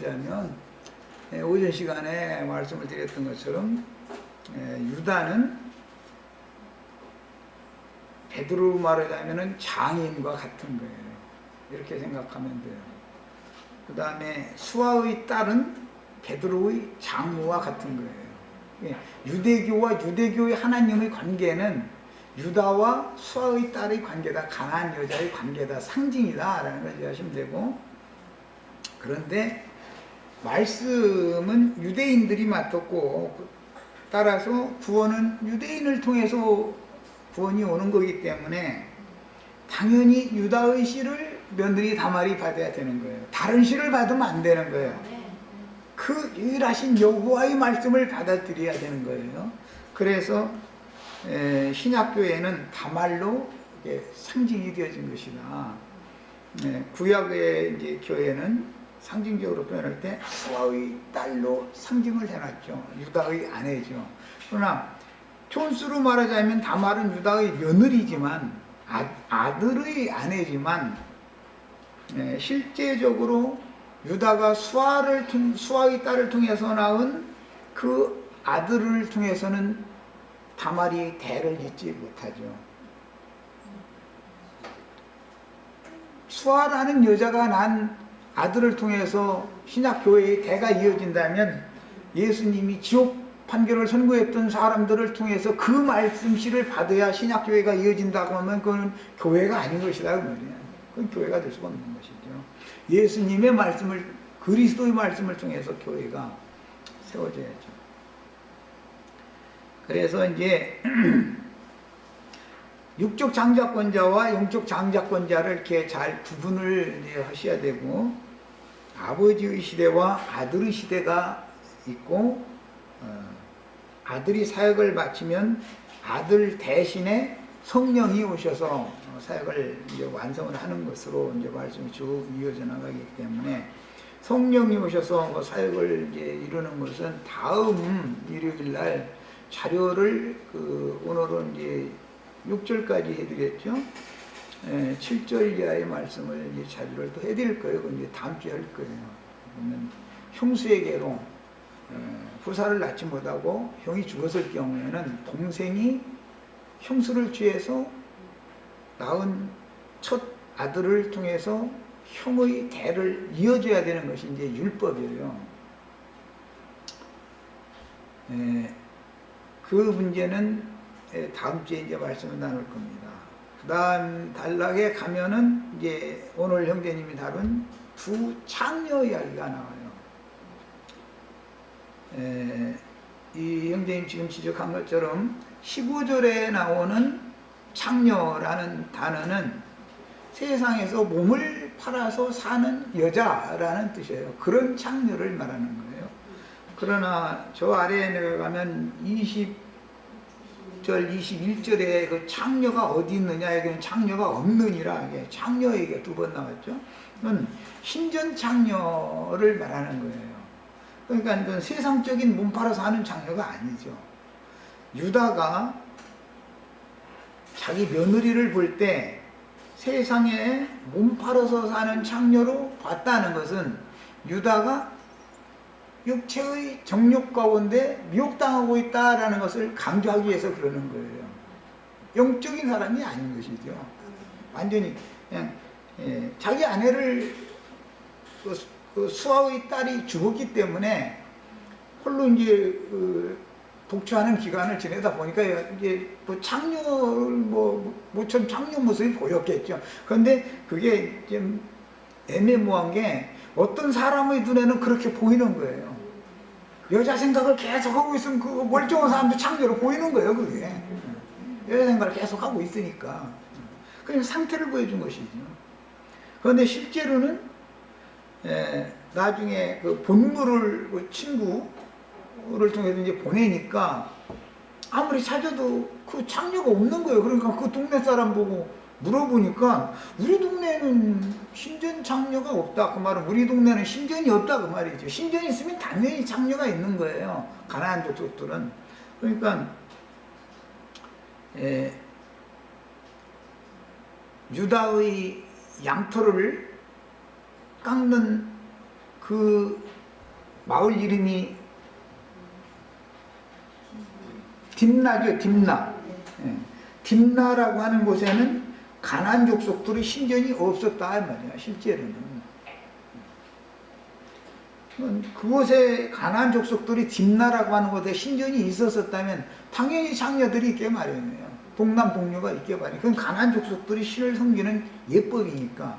말하자면 오전 시간에 말씀을 드렸던 것처럼 유다는 베드로 말하자면 장인과 같은 거예요. 이렇게 생각하면 돼요. 그 다음에 수아의 딸은 베드로의 장모와 같은 거예요. 유대교와 유대교의 하나님의 관계는 유다와 수아의 딸의 관계다, 강한 여자의 관계다, 상징이다 라는 걸 이해하시면 되고, 그런데 말씀은 유대인들이 맡았고 따라서 구원은 유대인을 통해서 구원이 오는 거기 때문에 당연히 유다의 씨를 며느리 다말이 받아야 되는 거예요. 다른 씨를 받으면 안 되는 거예요. 그 유일하신 여호와의 말씀을 받아들여야 되는 거예요. 그래서 신약교회는 다말로 상징이 되어진 것이다. 구약의 이제 교회는 상징적으로 표현할 때 수아의 딸로 상징을 해놨죠. 유다의 아내죠. 그러나 촌수로 말하자면 다말은 유다의 며느리지만 아들의 아내지만 실제적으로 유다가 수아의 딸을 통해서 낳은 그 아들을 통해서는 다말이 대를 잇지 못하죠. 수아라는 여자가 난 아들을 통해서 신약교회의 대가 이어진다면 예수님이 지옥 판결을 선고했던 사람들을 통해서 그 말씀씨를 받아야 신약교회가 이어진다고 하면 그건 교회가 아닌 것이다 그 말이에요. 그건 교회가 될 수가 없는 것이죠. 예수님의 말씀을, 그리스도의 말씀을 통해서 교회가 세워져야죠. 그래서 이제 육적 장자권자와 영적 장자권자를 이렇게 잘 구분을 하셔야 되고, 아버지의 시대와 아들의 시대가 있고, 아들이 사역을 마치면 아들 대신에 성령이 오셔서 사역을 이제 완성을 하는 것으로 이제 말씀이 쭉 이어져 나가기 때문에, 성령이 오셔서 사역을 이제 이루는 것은 다음 일요일 날 자료를 오늘은 이제 6절까지 해드렸죠. 7절 이하의 말씀을 이제 자료를 또 해드릴 거예요. 그건 이제 다음 주에 할 거예요. 그러면 형수에게로 후사를 낳지 못하고 형이 죽었을 경우에는 동생이 형수를 취해서 낳은 첫 아들을 통해서 형의 대를 이어줘야 되는 것이 이제 율법이에요. 그 문제는 다음 주에 이제 말씀을 나눌 겁니다. 그 다음 단락에 가면은 이제 오늘 형제님이 다룬 두 창녀 이야기가 나와요. 이 형제님 지금 지적한 것처럼 15절에 나오는 창녀라는 단어는 세상에서 몸을 팔아서 사는 여자라는 뜻이에요. 그런 창녀를 말하는 거예요. 그러나 저 아래에 내려가면 20절, 21절에 그 창녀가 어디 있느냐, 여기는 창녀가 없느니라, 창녀에게 두 번 나왔죠. 그건 신전 창녀를 말하는 거예요. 그러니까 이건 세상적인 몸 팔아서 하는 창녀가 아니죠. 유다가 자기 며느리를 볼 때 세상에 몸 팔아서 사는 창녀로 봤다는 것은 유다가 육체의 정욕 가운데 미혹당하고 있다라는 것을 강조하기 위해서 그러는 거예요. 영적인 사람이 아닌 것이죠. 완전히 그냥 자기 아내를 그 수아의 딸이 죽었기 때문에 홀로 이제 독처하는 기간을 지내다 보니까 이제 뭐 창녀를 모처럼 창녀 모습이 보였겠죠. 그런데 그게 좀 애매모호한 게 어떤 사람의 눈에는 그렇게 보이는 거예요. 여자 생각을 계속 하고 있으면 그 멀쩡한 사람도 창녀로 보이는 거예요, 그게. 여자 생각을 계속 하고 있으니까. 그냥 상태를 보여준 것이죠. 그런데 실제로는 나중에 그 본물을 그 친구를 통해서 이제 보내니까 아무리 찾아도 그 창녀가 없는 거예요. 그러니까 그 동네 사람 보고 물어보니까 우리 동네는 신전 창녀가 없다. 그 말은 우리 동네는 신전이 없다. 그 말이죠. 신전이 있으면 당연히 창녀가 있는 거예요. 가나안 족속들은. 그러니까 유다의 양털을 깎는 그 마을 이름이 딥나죠, 딥나. 예. 딥나라고 하는 곳에는 가나안 족속들의 신전이 없었다 말이야, 실제로는. 그곳에 가나안 족속들이 딥나라고 하는 곳에 신전이 있었다면 당연히 장녀들이 있게 마련이에요. 동남 동녀가 있게 마련이에요. 그건 가나안 족속들이 신을 섬기는 예법이니까.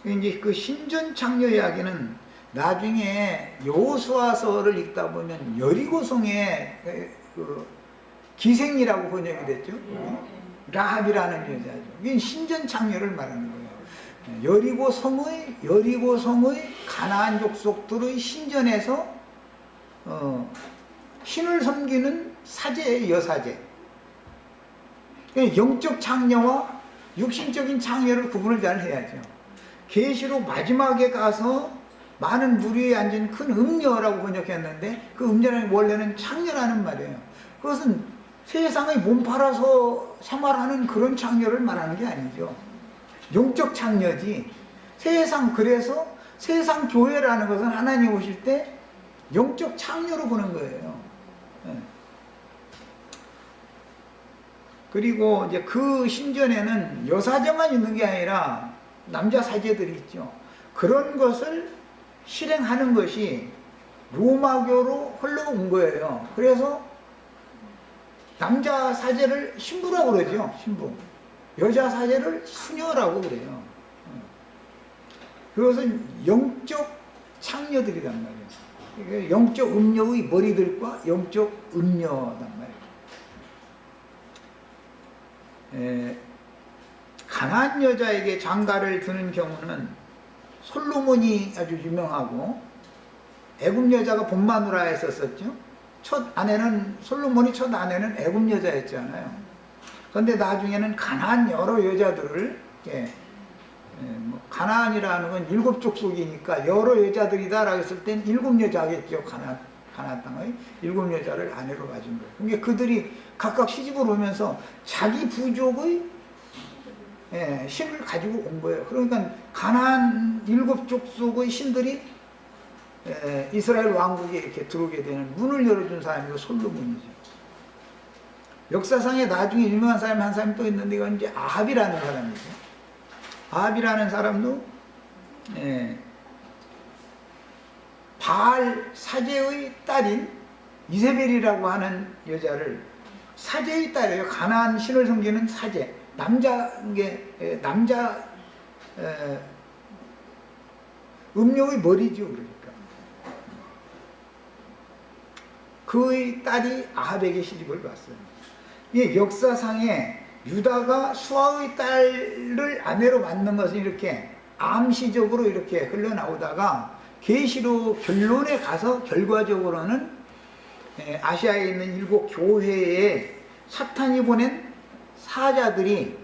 이제 그 신전 창녀 이야기는 나중에 여호수아서를 읽다 보면 여리고성의 그 기생이라고 번역이 됐죠. 라합이라는 여자죠. 이게 신전 창녀를 말하는 거예요. 여리고성의 가나안 족속들의 신전에서 신을 섬기는 사제의 여사제. 영적 창녀와 육신적인 창녀를 구분을 잘 해야죠. 계시록 마지막에 가서 많은 무리에 앉은 큰 음녀라고 번역했는데 그 음녀는 원래는 창녀라는 말이에요. 그것은 세상의 몸 팔아서 생활하는 그런 창녀를 말하는 게 아니죠. 영적 창녀지. 그래서 세상 교회라는 것은 하나님 오실 때 영적 창녀로 보는 거예요. 그리고 이제 그 신전에는 여사제만 있는 게 아니라 남자 사제들이 있죠. 그런 것을 실행하는 것이 로마교로 흘러온 거예요. 그래서 남자 사제를 신부라고 그러죠. 신부. 여자 사제를 수녀라고 그래요. 그것은 영적 창녀들이란 말이에요. 영적 음녀의 머리들과 영적 음녀단 말이에요. 가나안 여자에게 장가를 드는 경우는 솔로몬이 아주 유명하고 애굽 여자가 본마누라였었죠. 솔로몬이 첫 아내는 애굽 여자였잖아요. 그런데 나중에는 가나안 여러 여자들을 가나안이라는 건 7족속이니까 여러 여자들이다라고 했을 땐 7여자겠죠. 가나안 땅의 7여자를 아내로 가진 거예요. 그러니까 그들이 각각 시집을 오면서 자기 부족의 신을 가지고 온 거예요. 그러니까 가나안 7족속의 신들이 이스라엘 왕국에 이렇게 들어오게 되는 문을 열어준 사람이 솔로몬이죠. 역사상에 나중에 유명한 사람이 한 사람이 또 있는데 이건 이제 아합이라는 사람이죠. 아합이라는 사람도 바알 사제의 딸인 이세벨이라고 하는 여자를 사제의 딸이에요. 가나안 신을 섬기는 사제. 음녀의 머리죠. 그러니까. 그의 딸이 아합에게 시집을 갔어요. 이 역사상에 유다가 수아의 딸을 아내로 만든 것은 이렇게 암시적으로 이렇게 흘러나오다가 계시록 결론에 가서 결과적으로는 아시아에 있는 7 교회에 사탄이 보낸 사자들이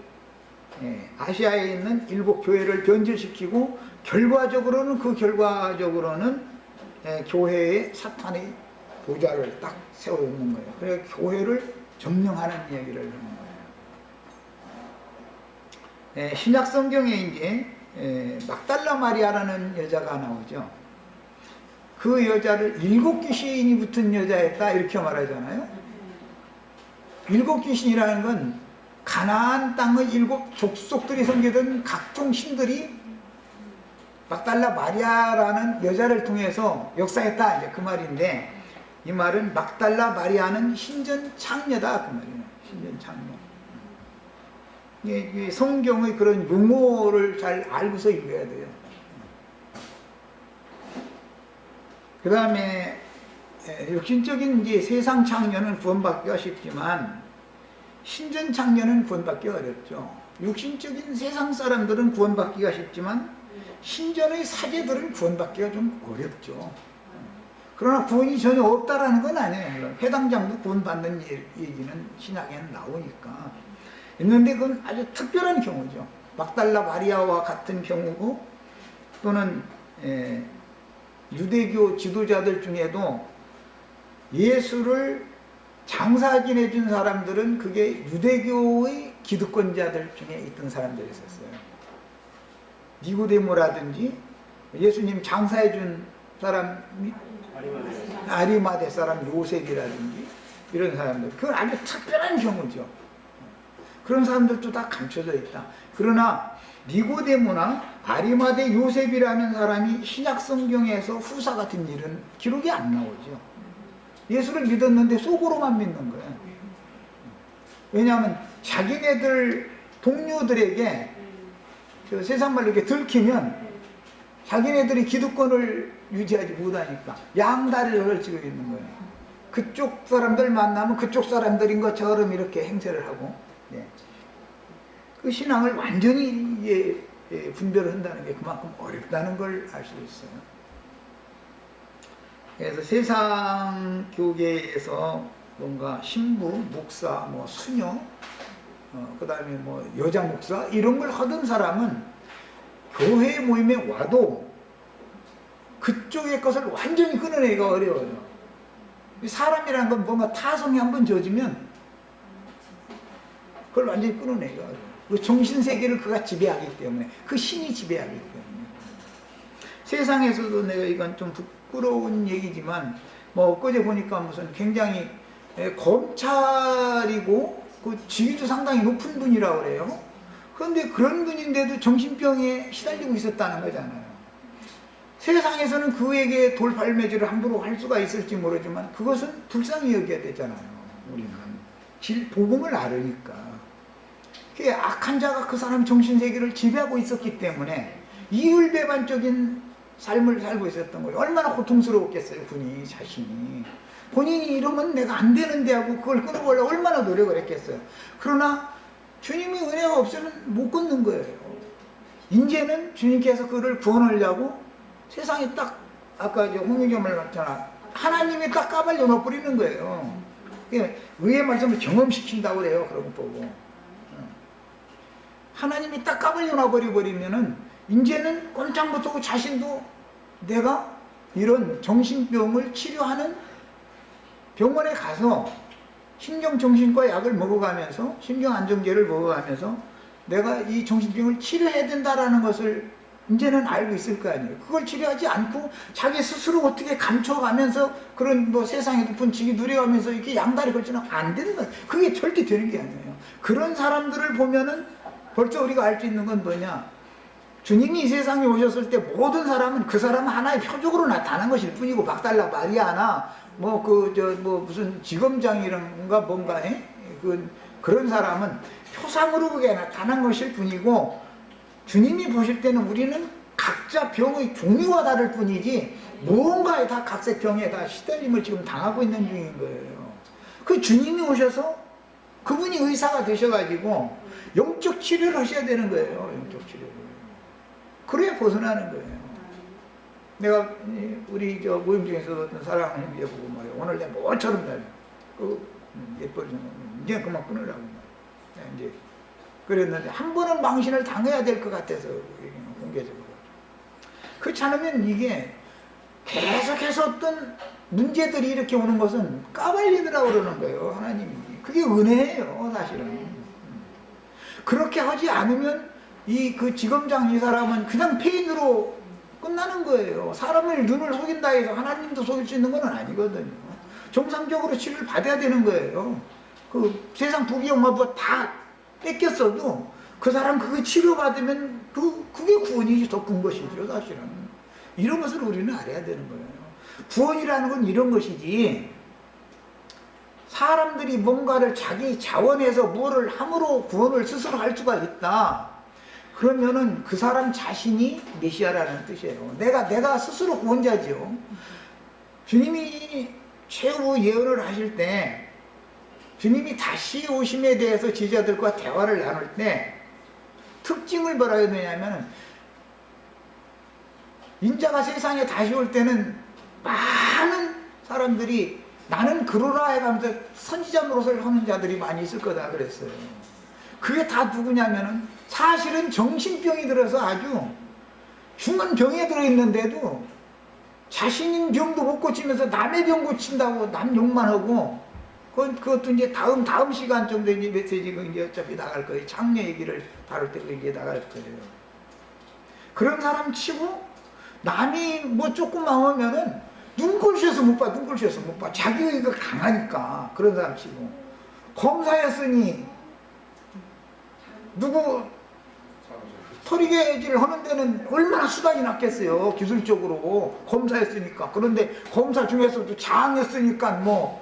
아시아에 있는 7 교회를 변질시키고 결과적으로는 교회에 사탄의 보좌를 딱 세워놓는 거예요. 그래서 교회를 점령하는 이야기를 하는 거예요. 신약 성경에 이제 막달라 마리아라는 여자가 나오죠. 그 여자를 7 귀신이 붙은 여자였다 이렇게 말하잖아요. 7 귀신이라는 건 가나안 땅의 7 족속들이 섬기던 각종 신들이 막달라 마리아라는 여자를 통해서 역사했다 이제 그 말인데, 이 말은 막달라 마리아는 신전 창녀다 그 말이에요. 신전 창녀. 이 성경의 그런 용어를 잘 알고서 읽어야 돼요. 그 다음에 육신적인 이제 세상 창녀는 구원받기가 쉽지만 신전 창녀는 구원받기 어렵죠. 육신적인 세상 사람들은 구원받기가 쉽지만 신전의 사제들은 구원받기가 좀 어렵죠. 그러나 구원이 전혀 없다라는 건 아니에요. 회당장도 구원받는 얘기는 신약에는 나오니까. 있는데 그건 아주 특별한 경우죠. 막달라 마리아와 같은 경우고, 또는 유대교 지도자들 중에도 예수를 장사 지내준 사람들은 그게 유대교의 기득권자들 중에 있던 사람들이 있었어요. 니고데모라든지 예수님 장사해준 사람이 아리마대 사람 요셉이라든지 이런 사람들, 그건 아주 특별한 경우죠. 그런 사람들도 다 감춰져 있다. 그러나 니고데모나 아리마대 요셉이라는 사람이 신약 성경에서 후사 같은 일은 기록이 안 나오죠. 예수를 믿었는데 속으로만 믿는 거예요. 왜냐하면 자기네들 동료들에게 세상 말로 이렇게 들키면 자기네들이 기득권을 유지하지 못하니까 양다리를 걸치고 있는 거예요. 그쪽 사람들 만나면 그쪽 사람들인 것처럼 이렇게 행세를 하고, 예. 그 신앙을 완전히 분별을 한다는 게 그만큼 어렵다는 걸 알 수 있어요. 그래서 세상 교계에서 뭔가 신부, 목사, 뭐 수녀, 그 다음에 뭐 여자 목사 이런 걸 하던 사람은 교회 모임에 와도 그쪽의 것을 완전히 끊어내기가 어려워요. 사람이라는 건 뭔가 타성이 한번 젖으면 그걸 완전히 끊어내기가 어려워요. 그 정신세계를 그가 지배하기 때문에, 그 신이 지배하기 때문에. 세상에서도 내가 이건 좀 부끄러운 얘기지만, 뭐 엊그제 보니까 무슨 굉장히 검찰이고 그 직위도 상당히 높은 분이라고 그래요. 그런데 그런 분인데도 정신병에 시달리고 있었다는 거잖아요. 세상에서는 그에게 돌팔매질을 함부로 할 수가 있을지 모르지만 그것은 불쌍히 여겨야 되잖아요. 우리는 복음을 알으니까. 그 악한 자가 그 사람 정신세계를 지배하고 있었기 때문에 이율배반적인 삶을 살고 있었던 거예요. 얼마나 고통스러웠겠어요, 본인이 자신이. 본인이 이러면 내가 안 되는데 하고 그걸 끊어보려고 얼마나 노력을 했겠어요. 그러나 주님이 은혜가 없으면 못 끊는 거예요. 이제는 주님께서 그를 구원하려고 세상에 딱, 아까 홍유겸을 봤잖아. 하나님이 딱 까발려 놓아버리는 거예요. 의의 말씀을 경험시킨다고 그래요. 그런 거 보고. 하나님이 딱 까발려 놔버리면은 이제는 꼼짝 못하고 자신도 내가 이런 정신병을 치료하는 병원에 가서 신경정신과 약을 먹어가면서 신경안정제를 먹어가면서 내가 이 정신병을 치료해야 된다라는 것을 이제는 알고 있을 거 아니에요. 그걸 치료하지 않고 자기 스스로 어떻게 감춰가면서 그런 뭐 세상의 높은 직위 누려가면서 이렇게 양다리 걸치는 안 되는 거예요. 그게 절대 되는 게 아니에요. 그런 사람들을 보면은 벌써 우리가 알 수 있는 건 뭐냐? 주님이 이 세상에 오셨을 때 모든 사람은 그 사람은 하나의 표적으로 나타난 것일 뿐이고, 막달라 마리아나 뭐 무슨 지검장이란가 뭔가 그런 사람은 표상으로 그게 나타난 것일 뿐이고, 주님이 보실 때는 우리는 각자 병의 종류가 다를 뿐이지 무언가에 다 각색 병에 다 시달림을 지금 당하고 있는 중인 거예요. 그 주님이 오셔서 그분이 의사가 되셔가지고 영적 치료를 하셔야 되는 거예요. 영적 치료를. 그래야 벗어나는 거예요. 내가 우리 모임 중에서 어떤 사랑하는 형제 보고 말이야. 오늘 내가 뭐처럼 달려. 예뻐서 이제 그만 끊으라고 말이야. 이제 그랬는데 한 번은 망신을 당해야 될 것 같아서 공개적으로. 그렇지 않으면 이게 계속해서 어떤 문제들이 이렇게 오는 것은 까발리더라고 그러는 거예요. 하나님이. 그게 은혜예요, 사실은. 그렇게 하지 않으면 그 지검장 이 사람은 그냥 폐인으로 끝나는 거예요. 사람을 눈을 속인다 해서 하나님도 속일 수 있는 건 아니거든요. 정상적으로 치료를 받아야 되는 거예요. 그 세상 부귀영화부 다 뺏겼어도 그 사람 그거 치료받으면 그게 구원이 더 큰 것이죠, 사실은. 이런 것을 우리는 알아야 되는 거예요. 구원이라는 건 이런 것이지, 사람들이 뭔가를 자기 자원에서 뭐를 함으로 구원을 스스로 할 수가 있다. 그러면은 그 사람 자신이 메시아라는 뜻이에요. 내가 스스로 구원자죠. 주님이 최후 예언을 하실 때, 주님이 다시 오심에 대해서 제자들과 대화를 나눌 때 특징을 뭐라 해야 되냐면, 인자가 세상에 다시 올 때는 많은 사람들이 나는 그러라 해가면서 선지자 노릇을 하는 자들이 많이 있을 거다 그랬어요. 그게 다 누구냐면은 사실은 정신병이 들어서 아주 중한 병에 들어있는데도 자신인 병도 못 고치면서 남의 병 고친다고 남 욕만 하고, 그것도 이제 다음 시간 정도 이제 메시지가 이제 어차피 나갈 거예요. 장례 얘기를 다룰 때 이제 나갈 거예요. 그런 사람 치고 남이 뭐 조금만 하면은 눈꼴시에서 못 봐, 눈꼴시에서 못 봐. 자기 의가 강하니까. 그런 사람 치고. 검사였으니 누구 토리개질을 하는 데는 얼마나 수단이 났겠어요, 기술적으로. 검사였으니까. 그런데 검사 중에서도 장했으니까 뭐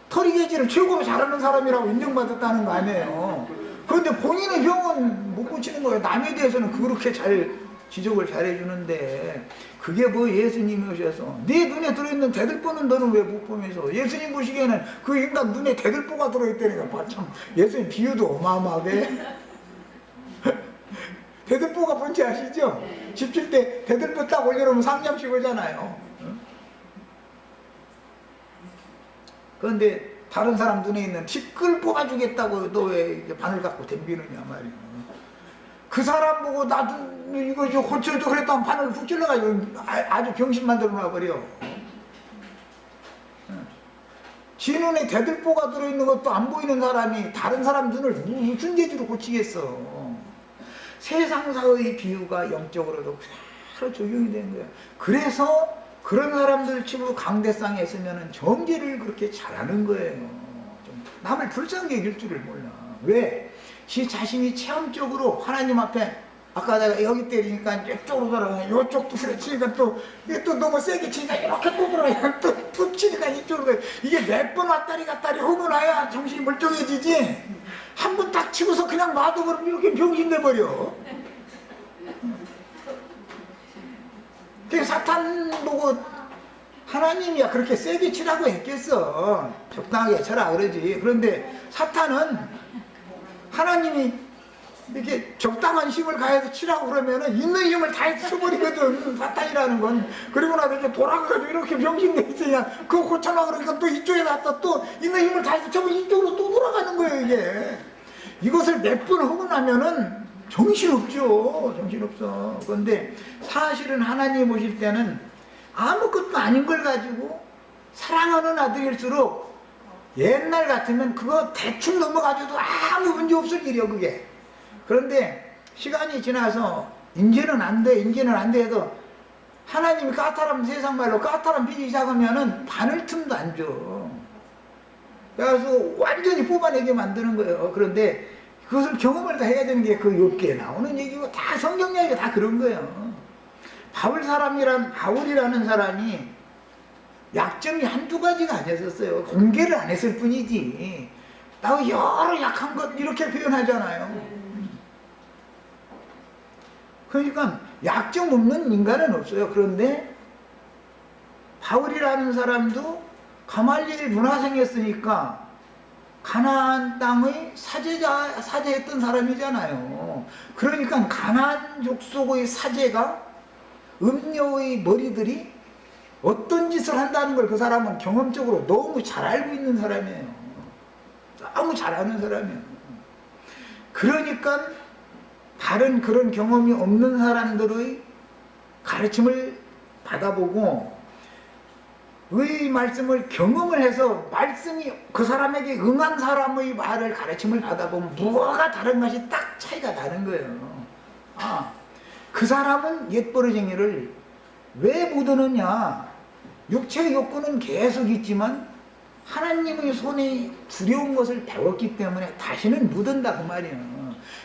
토리개질을 최고로 잘하는 사람이라고 인정받았다는 거 아니에요. 그런데 본인은 형은 못 고치는 거예요. 남에 대해서는 그렇게 잘 지적을 잘해주는데, 그게 뭐 예수님이 오셔서 네 눈에 들어있는 대들보는 너는 왜 못 보면서, 예수님 보시기에는 그 인간 눈에 대들보가 들어있다니까. 참, 예수님 비유도 어마어마하게. 대들보가 뭔지 아시죠? 집 질 때 대들보 딱 올려놓으면 상념씩 오잖아요. 그런데 다른 사람 눈에 있는 티끌 뽑아주겠다고 너 왜 바늘 갖고 덤비느냐 말이야. 그 사람 보고 나도 이거 좀 고쳐줘 그랬다면 바늘 훅 찔러가지고 아주 병신 만들어 놔버려. 지 눈에 대들보가 들어있는 것도 안 보이는 사람이 다른 사람 눈을 무슨 재주로 고치겠어. 세상사의 비유가 영적으로도 그대로 적용이 되는 거야. 그래서 그런 사람들 치고 강대상에 있으면 정제를 그렇게 잘하는 거예요. 좀 남을 불쌍하게 여길 줄을 몰라. 왜? 지 자신이 체험적으로 하나님 앞에, 아까 내가 여기 때리니까 이쪽으로 돌아가, 이쪽도 치니까 또 이게 또 너무 세게 치니까 이렇게 또 돌아가, 또 치니까 이쪽으로 가. 이게 몇 번 왔다리 갔다리 하고 나야 정신이 멀쩡해지지. 한 번 딱 치고서 그냥 놔둬버리면 이렇게 병신 돼버려. 그 사탄 보고 하나님이야 그렇게 세게 치라고 했겠어. 적당하게 쳐라 그러지. 그런데 사탄은 하나님이 이렇게 적당한 힘을 가해서 치라고 그러면은 있는 힘을 다 쳐버리거든, 사탄이라는 건. 그리고 나서 이렇게 돌아가가지고 이렇게 병신돼 있으냐, 그거 고쳐라 그러니까 또 이쪽에 갔다 또 있는 힘을 다 해서 쳐면 이쪽으로 또 돌아가는 거예요, 이게. 이것을 몇 번 하고 나면은 정신없죠. 정신없어. 그런데 사실은 하나님 보실 때는 아무것도 아닌 걸 가지고 사랑하는 아들일수록 옛날 같으면 그거 대충 넘어가줘도 아무 문제 없을 일이요, 그게. 그런데 시간이 지나서 이제는 안 돼, 이제는 안 돼 해도 하나님이 까탈하면, 세상 말로 까탈하면 비기 시작하면은 바늘 틈도 안 줘. 그래서 완전히 뽑아내게 만드는 거예요. 그런데 그것을 경험을 다 해야 되는 게 그 욥기에 나오는 얘기고, 다 성경 이야기가 다 그런 거예요. 바울이라는 사람이 약점이 한두 가지가 아니었어요. 공개를 안 했을 뿐이지. 나 여러 약한 것 이렇게 표현하잖아요. 그러니까 약점 없는 인간은 없어요. 그런데 바울이라는 사람도 가말리엘 문화생이었으니까 가나안 땅의 사제했던 사람이잖아요. 그러니까 가나안 족속의 사제가, 음녀의 머리들이 어떤 짓을 한다는 걸 그 사람은 경험적으로 너무 잘 알고 있는 사람이에요. 너무 잘 아는 사람이에요. 그러니까 다른 그런 경험이 없는 사람들의 가르침을 받아보고 의 말씀을 경험을 해서 말씀이 그 사람에게 응한 사람의 말을 가르침을 받아보면 무엇가 다른 것이 딱 차이가 나는 거예요. 아, 그 사람은 옛버러쟁이를 왜 못 얻느냐. 육체의 욕구는 계속 있지만 하나님의 손에 두려운 것을 배웠기 때문에 다시는 못 얻는다 그 말이에요.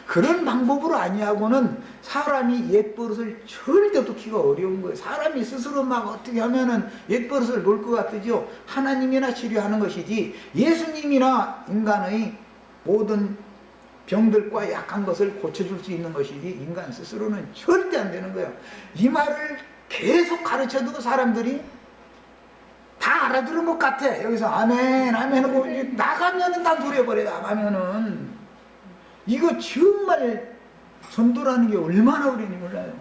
그런 방법으로 아니하고는 사람이 옛버릇을 절대 놓기가 어려운 거예요. 사람이 스스로 막 어떻게 하면은 옛버릇을 놓을 것 같으죠. 하나님이나 치료하는 것이지 예수님이나 인간의 모든 병들과 약한 것을 고쳐줄 수 있는 것이지 인간 스스로는 절대 안 되는 거예요. 이 말을 계속 가르쳐도 사람들이 다 알아들은 것 같아. 여기서 아멘 아멘 하고 나가면은 다 노려버려. 나가면은 이거 정말 전도라는 게 얼마나 어려운지 몰라요.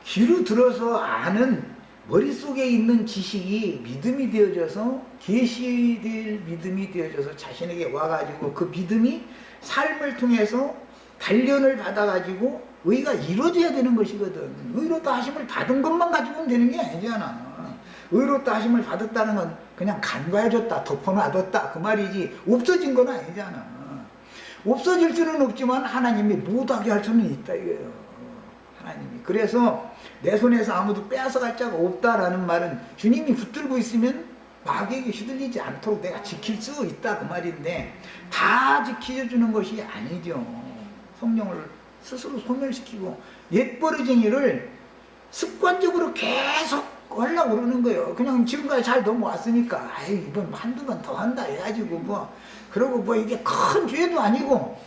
귀로 들어서 아는 머릿속에 있는 지식이 믿음이 되어져서 계시될 믿음이 되어져서 자신에게 와가지고 그 믿음이 삶을 통해서 단련을 받아가지고 의가 이루어져야 되는 것이거든. 의롭다 하심을 받은 것만 가지고는 되는 게 아니잖아. 의롭다 하심을 받았다는 건 그냥 간과해줬다, 덮어놔뒀다 그 말이지 없어진 건 아니잖아. 없어질 수는 없지만 하나님이 못하게 할 수는 있다 이거예요. 하나님이. 그래서 내 손에서 아무도 빼앗아갈 자가 없다라는 말은 주님이 붙들고 있으면 마귀에게 휘둘리지 않도록 내가 지킬 수 있다 그 말인데, 다 지켜주는 것이 아니죠. 성령을 스스로 소멸시키고 옛버러쟁이를 습관적으로 계속 하려고 그러는 거예요. 그냥 지금까지 잘 넘어왔으니까 아이 이번 한두 번 더 한다 해가지고 뭐 그러고 뭐 이게 큰 죄도 아니고,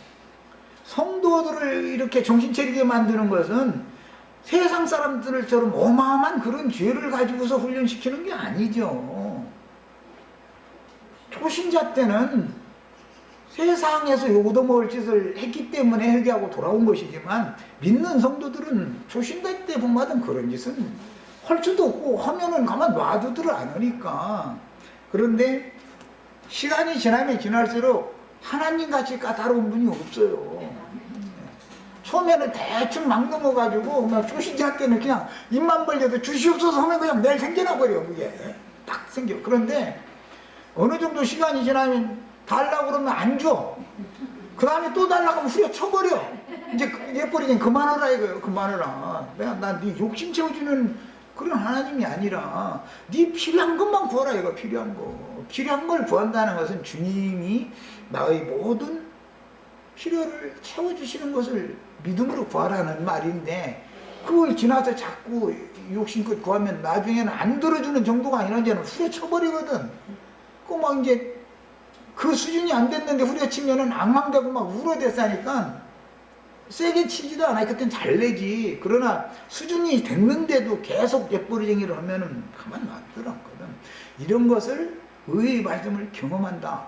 성도들을 이렇게 정신차리게 만드는 것은 세상 사람들처럼 어마어마한 그런 죄를 가지고서 훈련시키는 게 아니죠. 초신자 때는 세상에서 얻어먹을 짓을 했기 때문에 회개하고 돌아온 것이지만, 믿는 성도들은 초신자 때 본받은 그런 짓은 할 수도 없고 하면은 가만 놔두지를 않으니까. 그런데 시간이 지나면 지날수록 하나님같이 까다로운 분이 없어요. 처음에는 대충 막 넘어가지고 막 초신자 때는 그냥 입만 벌려도 주시옵소서 하면 그냥 내일 생겨나 버려. 그게 딱 생겨. 그런데 어느 정도 시간이 지나면 달라고 그러면 안 줘. 그 다음에 또 달라고 하면 후려쳐버려. 이제 예뻐리긴 그만하라 이거예요. 그만하라. 내가 네 욕심 채워주는 그런 하나님이 아니라 네 필요한 것만 구하라 이거. 필요한 거. 필요한 걸 구한다는 것은 주님이 나의 모든 필요를 채워주시는 것을 믿음으로 구하라는 말인데, 그걸 지나서 자꾸 욕심껏 구하면 나중에는 안 들어주는 정도가 아니라 이제는 후려쳐버리거든. 그 막 이제 그 수준이 안 됐는데 후려치면은 앙망대고 막 울어댔으니까 세게 치지도 않아. 그땐 잘 내지. 그러나 수준이 됐는데도 계속 예뻐리쟁이를 하면은 가만 놔두더라거든. 이런 것을 의의 말씀을 경험한다.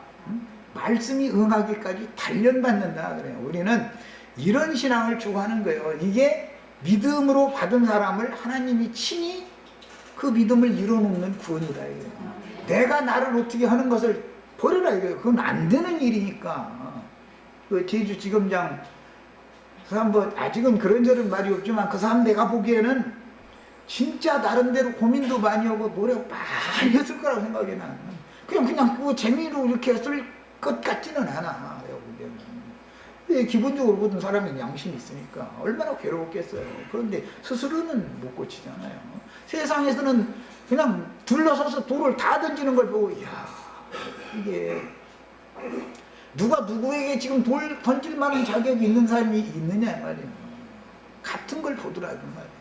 말씀이 응하기까지 단련받는다 그래요. 우리는 이런 신앙을 추구하는 거예요. 이게 믿음으로 받은 사람을 하나님이 친히 그 믿음을 이뤄놓는 구원이다 이거예요. 내가 나를 어떻게 하는 것을 버려라 이거예요. 그건 안 되는 일이니까. 그 제주지검장 그 사람 뭐 아직은 그런저런 말이 없지만, 그 사람 내가 보기에는 진짜 나름대로 고민도 많이 하고 노력 많이 했을 거라고 생각해. 나는 그냥 그 재미로 이렇게 했을 것 같지는 않아. 근데 기본적으로 모든 사람은 양심이 있으니까 얼마나 괴로웠겠어요. 그런데 스스로는 못 고치잖아요. 세상에서는 그냥 둘러서서 돌을 다 던지는 걸 보고, 이야 이게 누가 누구에게 지금 돌 던질 만한 자격이 있는 사람이 있느냐 말이에요. 같은 걸 보더라도 말이에요.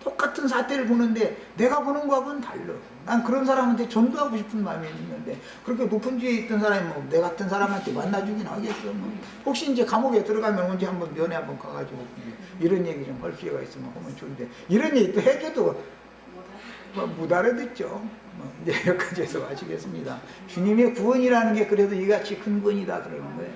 똑같은 사태를 보는데 내가 보는 거하고는 달라. 난 그런 사람한테 전도하고 싶은 마음이 있는데, 그렇게 높은 지에 있던 사람이 뭐 내 같은 사람한테 만나주긴 하겠어. 뭐. 혹시 이제 감옥에 들어가면 언제 한번 면회 한번 가가지고 이런 얘기 좀 할 기회가 있으면 하면 좋은데, 이런 얘기 또 해줘도 못 알아듣죠. 이제 여기까지 해서 마치겠습니다. 주님의 구원이라는 게 그래도 이같이 큰 구원이다 그러는 거예요.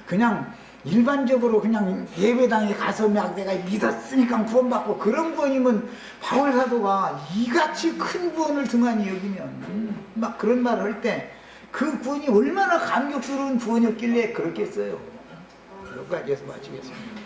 그냥 일반적으로 그냥 예배당에 가서 막 내가 믿었으니까 구원받고 그런 구원이면 바울 사도가 이같이 큰 구원을 등한히 여기면 막 그런 말을 할 때 그 구원이 얼마나 감격스러운 구원이었길래 그렇겠어요. 여기까지 해서 마치겠습니다.